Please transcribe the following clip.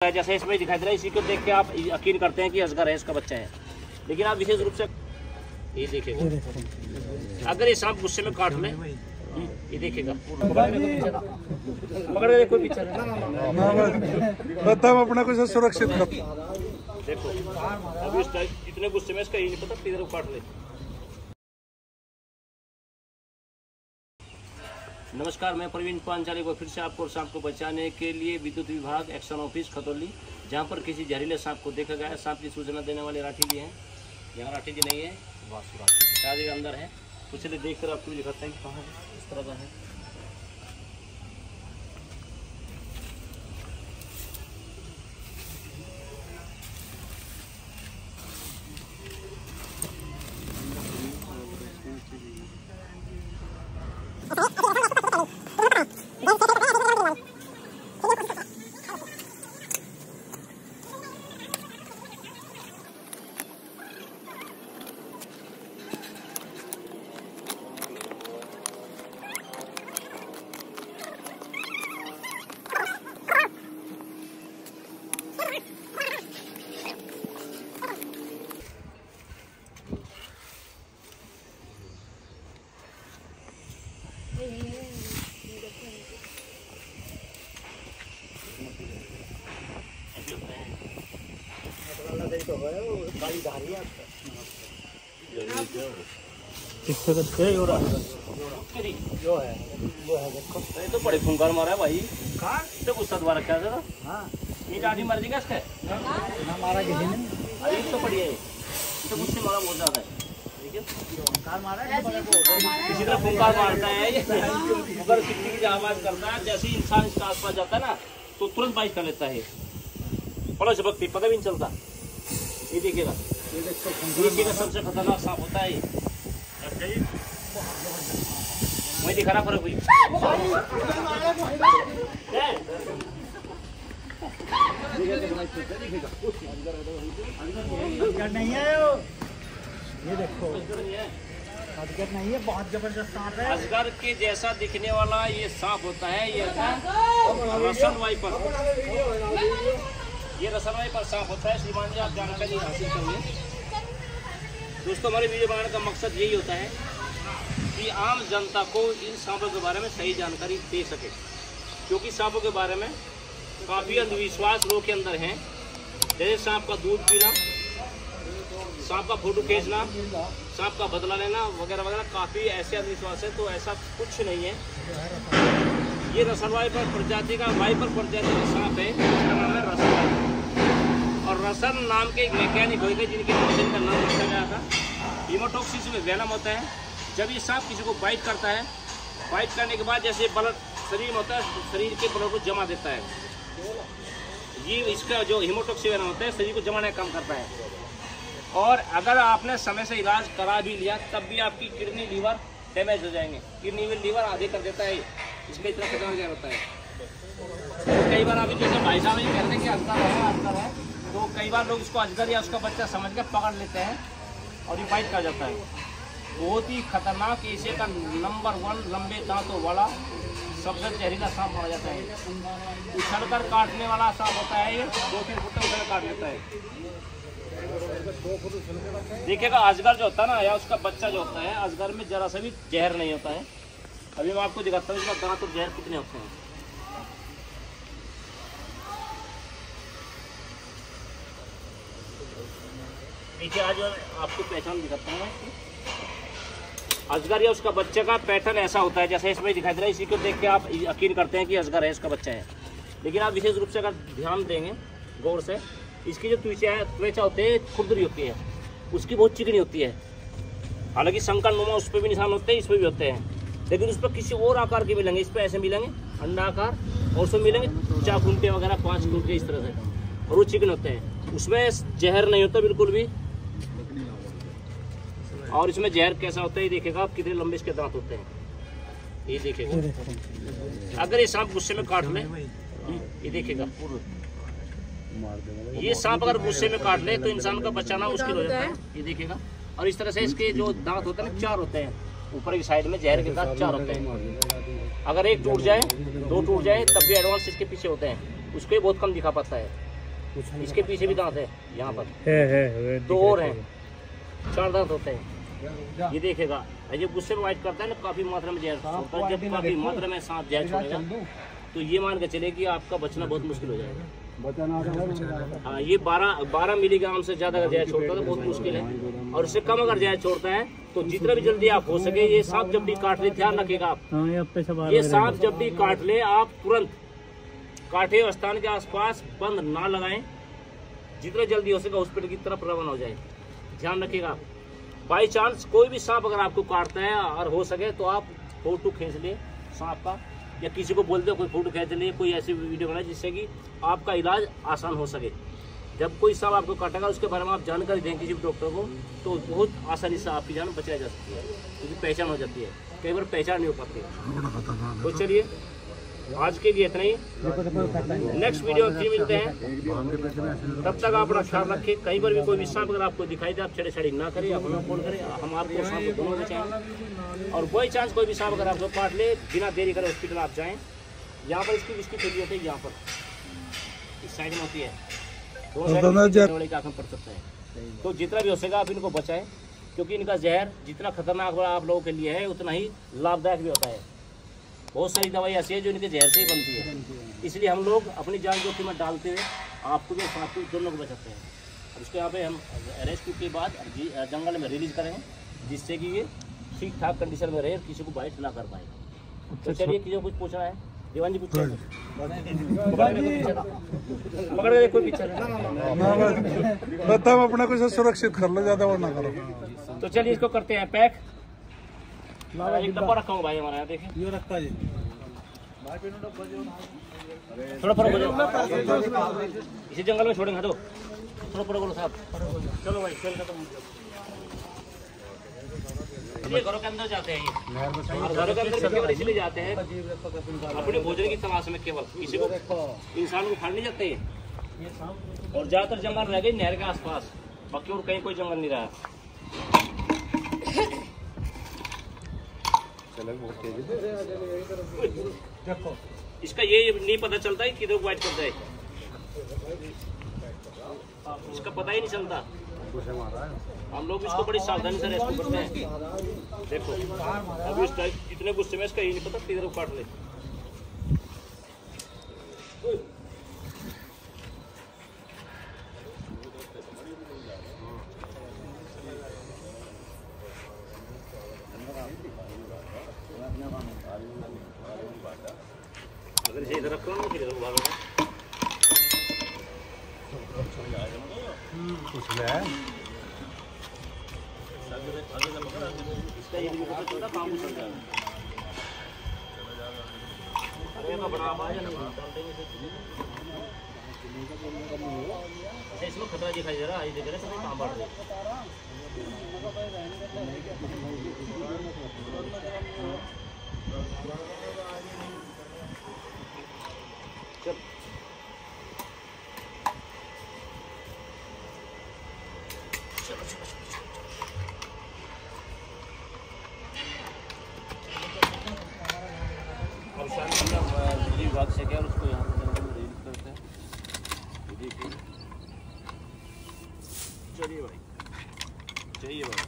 जैसे इसमें दिखाई दे रहा है, इसी को देख के आप यकीन करते हैं कि अजगर है, इसका बच्चा है। लेकिन आप विशेष रूप से ये देखिएगा, अगर ये सांप गुस्से में काट ले, ये देखिएगा पकड़ के देखो पीछे तब अपना कुछ सुरक्षित कर। देखो अभी इतने गुस्से में इसका ये नहीं पता किधर काट ले। नमस्कार, मैं प्रवीण पांचाली को फिर से आपको सांप को बचाने के लिए विद्युत विभाग एक्शन ऑफिस खतौली, जहां पर किसी जहरीले सांप को देखा गया है। सांप की सूचना देने वाले राठी जी हैं। यहाँ राठी जी नहीं है, शादी के अंदर है। कुछ चलिए देख कर आपको दिखाते हैं कि कहाँ है, इस तरह का है। तो बड़े फुंकार मारा है भाई। तो गुस्सा दोबारा क्या था? ये लाठी मार दी क्या इसके? मारा किसी ने? अरे तो बढ़िया है, तो गुस्से मारा बहुत ज्यादा है। किसी तरह फुंकार मारता है ये, अगर किसी की आवाज करता है, जैसे इंसान इसके आसपास जाता है ना तो तुरंत बाइक कर लेता है। बड़ा झपकती, पता भी नहीं चलता। ये देखिएगा, ये सबसे खतरनाक सांप होता है ये। वही दिखा रहा फर्क हुई। नहीं है ये देखो, अजगर नहीं है, बहुत जबरदस्त सांप है। अजगर के जैसा दिखने वाला ये सांप होता है, ये रसल वाइपर। ये रसल वाइपर सांप होता है। श्रीमान जी, आप जानकारी हासिल करिए। दोस्तों, हमारे वीडियो बनाने का मकसद यही होता है कि आम जनता को इन सांपों के बारे में सही जानकारी दे सके, क्योंकि सांपों के बारे में काफ़ी अंधविश्वास लोगों के अंदर हैं। जैसे सांप का दूध पीना, सांप का फोटो खींचना, सांप का बदला लेना वगैरह वगैरह, काफ़ी ऐसे अंधविश्वास है। तो ऐसा कुछ नहीं है। ये रसल वाइपर प्रजाति का सांप है, इसका नाम है रसल वाइपर। और रसल नाम के एक वैज्ञानिक हुए थे जिनके मेडिसिन का नाम रखा गया था। हीमोटॉक्सिस में वेनम होता है। जब ये सांप किसी को बाइट करता है, बाइट करने के बाद जैसे ब्लड शरीर में होता है, शरीर के ब्लड को जमा देता है। ये इसका जो हीमोटॉक्सिस वेनम होता है, शरीर को जमाने का काम करता है। और अगर आपने समय से इलाज करा भी लिया, तब भी आपकी किडनी लीवर डैमेज हो जाएंगे। किडनी में लीवर आधे कर देता है। इसमें इतना खतरनाक क्या होता है। कई बार अभी जैसे भाई साहब ये कहते हैं कि अजगर है, तो कई बार लोग इसको अजगर या उसका बच्चा समझ कर पकड़ लेते हैं और ये फाइट कर जाता है। बहुत ही खतरनाक एशिया का नंबर 1 लंबे दांतों वाला सबसे जहरीला सांप माना जाता है। उछलकर काटने वाला सांप होता है ये, 2-3 फुट उछल काट लेता है। देखिएगा, अजगर जो होता है ना, या उसका बच्चा जो होता है, अजगर में जरा सा भी जहर नहीं होता है। अभी मैं आपको दिखाता हूँ इसका दांत और जहर कितने होते हैं। पीछे आज आपको पहचान दिखाता हूँ। अजगर या उसका बच्चे का पैटर्न ऐसा होता है, जैसे इसमें दिखाई दे रहा है। इसी को देख के आप यकीन करते हैं कि अजगर है, इसका बच्चा है। लेकिन आप विशेष रूप से अगर ध्यान देंगे गौर से, इसकी जो त्वचा होती है खुरदरी होती है, उसकी बहुत चिकनी होती है। हालांकि शंकर नुमा उस पर भी निशान होते हैं, इस पर भी होते हैं, लेकिन उस पर किसी और आकार के मिलेंगे। इस पर ऐसे मिलेंगे अंडा आकार, और उसमें मिलेंगे 4 खूंटे वगैरह, 5 खूंटे इस तरह से, और वो चिकन होते हैं। उसमें जहर नहीं होता बिल्कुल भी। और इसमें जहर कैसा होता है ये देखिएगा आप, कितने लंबे इसके दांत होते हैं। ये देखिएगा, अगर ये सांप गुस्से में काट ले, ये देखिएगा, ये सांप अगर गुस्से में काट ले तो इंसान का बचाना मुश्किल हो जाता है। ये देखिएगा, और इस तरह से इसके जो दांत होते हैं ना, 4 होते हैं। ऊपर की साइड में जहर के दांत 4 होते हैं। अगर एक टूट जाए, 2 टूट जाए, तब भी एडवांस इसके पीछे होते हैं। उसको ही बहुत कम दिखा पाता है। इसके पीछे भी दांत है, यहाँ पर है 2 और हैं, 4 दांत होते हैं। ये देखेगा, ये गुस्से में वाइट करता है ना, काफी मात्रा में जहर छोड़ता है। जब काफी मात्रा में सांप जहर छोड़ेगा तो ये मान के चले कि आपका बचना बहुत मुश्किल हो जाएगा। हाँ, ये 12 मिलीग्राम से ज्यादा अगर जहर छोड़ता है तो बहुत मुश्किल है, और उससे कम अगर जहर छोड़ता है तो जितना भी जल्दी आप हो सके, ये सांप जब भी काट ले, ध्यान रखिएगा आप, ये सांप जब भी काट ले आप तुरंत काटे स्थान के आसपास बंद ना लगाएं, जितना जल्दी हो सके हॉस्पिटल की तरफ रवाना हो जाए। ध्यान रखिएगा आप, बाई चांस कोई भी सांप अगर आपको काटता है और हो सके तो आप फोटो खींच ले सांप का, या किसी को बोल दो कोई फोटो खींच ले, कोई ऐसी वीडियो बनाए जिससे कि आपका इलाज आसान हो सके। जब कोई सांप आपको काटेगा उसके बारे में आप जानकारी दें किसी भी डॉक्टर को, तो बहुत आसानी से आपकी जान बचाई जा सकती है, क्योंकि पहचान हो जाती है। कई बार पहचान नहीं हो पाती है। तो चलिए आज के लिए इतना ही, नेक्स्ट वीडियो में फिर मिलते हैं। तब तक आप अपना ख्याल रखें। कहीं पर भी कोई भी सांप अगर आपको दिखाई दे, आप छेड़छाड़ी ना करें, आप हमें फोन करें, हम आपको सांप को दोनों बचाएं। और बाई चांस कोई भी सांप अगर आपको काट ले, बिना देरी करे हॉस्पिटल आप जाएं। यहाँ पर इसकी थैली होती है, यहाँ पर इस साइड में होती है, दोनों साइड का पड़ सकता है। तो जितना भी हो सकेगा आप इनको बचाएं, क्योंकि इनका जहर जितना खतरनाक आप लोगों के लिए है उतना ही लाभदायक भी होता है। बहुत सारी दवाई ऐसी है जो इनके जहर से ही बनती है, इसलिए हम लोग अपनी जान जोखिम में डालते हुए आपको भी सांप को दोनों को बचाते हैं। और उसके यहाँ पे हम रेस्क्यू के बाद जंगल में रिलीज करेंगे, जिससे कि ये ठीक ठाक कंडीशन में रहे, किसी को बाइट ना कर पाए। तो चलिए, किसी को कुछ पूछना है? दीवान जी कुछ पकड़ के देखो पीछे, बताओ अपना कुछ सुरक्षित कर लो, ज्यादा और ना करो। तो चलिए इसको करते हैं पैक। एक डब्बा रखा हूँ भाई हमारे यहाँ, देखिए ये रखता जी, थोड़ा फर्क हो जाए, इसी जंगल में छोड़ेंगे तो थोड़ा फर्क हो साहब। चलो भाई चल खत्म। ये घरों के अंदर जाते हैं, ये घरों के अंदर केवल इसलिए जाते हैं अपने भोजन की तलाश में, केवल किसी को इंसान को खाने नहीं जाते ये। और ज्यादातर जंगल रह गए नहर के आसपास, बाकी और कहीं कोई जंगल नहीं रहा। इसका ये नहीं पता चलता है किधर वाइट करता है, इसका पता ही नहीं चलता। हम लोग इसको बड़ी सावधानी से रेस्क्यू करते हैं। देखो अभी इस टाइप इतने गुस्से में इसका ये नहीं पता किधर काट ले। अगर इसे इधर रखो ना फिर इधर भागेगा। इसका ये भी पता चलता काम चल जाएगा। अरे ना बड़ा आवाज है ना, इसमें खतरा दिखाई दे रहा है, ये देख रहे हैं काम बढ़ रहा है। अब बिजली विभाग से क्या उसको यहाँ पर रिलीज करते हैं। देखिए चलिए भाई, चाहिए भाई।